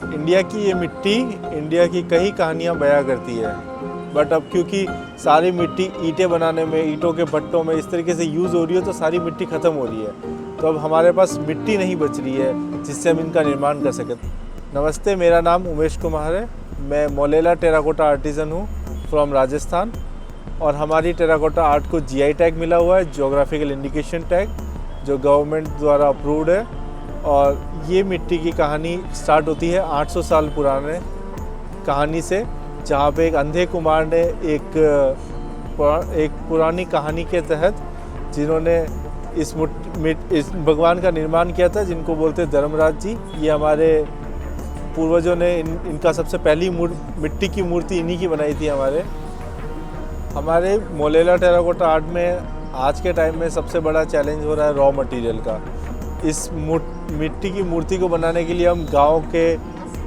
India की ये मिट्टी इंडिया की कई कहानियाँ बयां करती है। बट अब क्योंकि सारी मिट्टी ईंटें बनाने में, ईंटों के भट्टों में इस तरीके से यूज़ हो रही है, तो सारी मिट्टी ख़त्म हो रही है। तो अब हमारे पास मिट्टी नहीं बच रही है जिससे हम इनका निर्माण कर सकें। नमस्ते, मेरा नाम उमेश कुमार है। मैं मोलेला टेराकोटा आर्टिज़न हूँ फ्रॉम राजस्थान। और हमारी टेराकोटा आर्ट को जीआई टैग मिला हुआ है, जियोग्राफिकल इंडिकेशन टैग, जो गवर्नमेंट द्वारा अप्रूव्ड है। और ये मिट्टी की कहानी स्टार्ट होती है 800 साल पुराने कहानी से, जहाँ पे एक अंधे कुमार ने एक पुरानी कहानी के तहत जिन्होंने इस भगवान का निर्माण किया था, जिनको बोलते हैं धर्मराज जी। ये हमारे पूर्वजों ने इनका सबसे पहली मिट्टी की मूर्ति इन्हीं की बनाई थी। हमारे मोलेला टेराकोटा आर्ट में आज के टाइम में सबसे बड़ा चैलेंज हो रहा है रॉ मटेरियल का। इस मिट्टी की मूर्ति को बनाने के लिए हम गांव के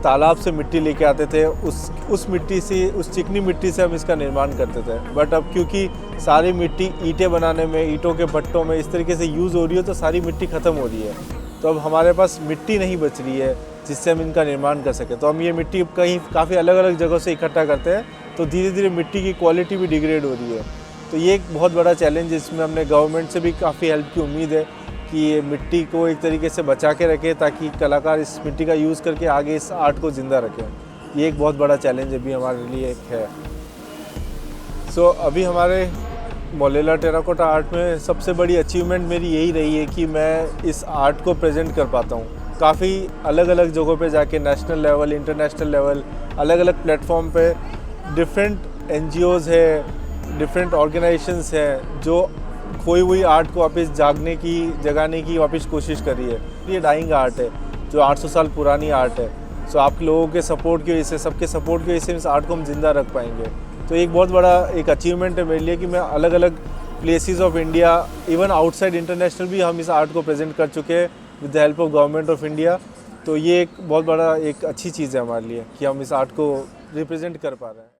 तालाब से मिट्टी लेके आते थे। उस मिट्टी से, उस चिकनी मिट्टी से हम इसका निर्माण करते थे। बट अब क्योंकि सारी मिट्टी ईंटें बनाने में, ईंटों के भट्टों में इस तरीके से यूज़ हो रही है, तो सारी मिट्टी ख़त्म हो रही है। तो अब हमारे पास मिट्टी नहीं बच रही है जिससे हम इनका निर्माण कर सकें। तो हम ये मिट्टी काफ़ी अलग अलग जगहों से इकट्ठा करते हैं, तो धीरे धीरे मिट्टी की क्वालिटी भी डिग्रेड हो रही है। तो ये एक बहुत बड़ा चैलेंज है। इसमें हमने गवर्नमेंट से भी काफ़ी हेल्प की उम्मीद है कि ये मिट्टी को एक तरीके से बचा के रखें, ताकि कलाकार इस मिट्टी का यूज़ करके आगे इस आर्ट को ज़िंदा रखें। ये एक बहुत बड़ा चैलेंज अभी हमारे लिए एक है। अभी हमारे मोलेला टेराकोटा आर्ट में सबसे बड़ी अचीवमेंट मेरी यही रही है कि मैं इस आर्ट को प्रेजेंट कर पाता हूँ। काफ़ी अलग अलग जगहों पे जाके, नेशनल लेवल, इंटरनेशनल लेवल, अलग अलग प्लेटफॉर्म पे डिफरेंट एनजीओज़ है, डिफरेंट ऑर्गेनाइजेशंस हैं जो खोई हुई आर्ट को वापस जगाने की वापस कोशिश कर रही है। ये डाइंग आर्ट है, जो 800 साल पुरानी आर्ट है। आप लोगों के सपोर्ट की वजह से, सबके सपोर्ट की वजह से इस आर्ट को हम जिंदा रख पाएंगे। तो एक बहुत बड़ा एक अचीवमेंट है मेरे लिए कि मैं अलग अलग places of India, even outside international भी हम इस आर्ट को प्रेजेंट कर चुके हैं with the help of government of India. तो ये एक बहुत बड़ा एक अच्छी चीज़ है हमारे लिए कि हम इस आर्ट को रिप्रेजेंट कर पा रहे हैं।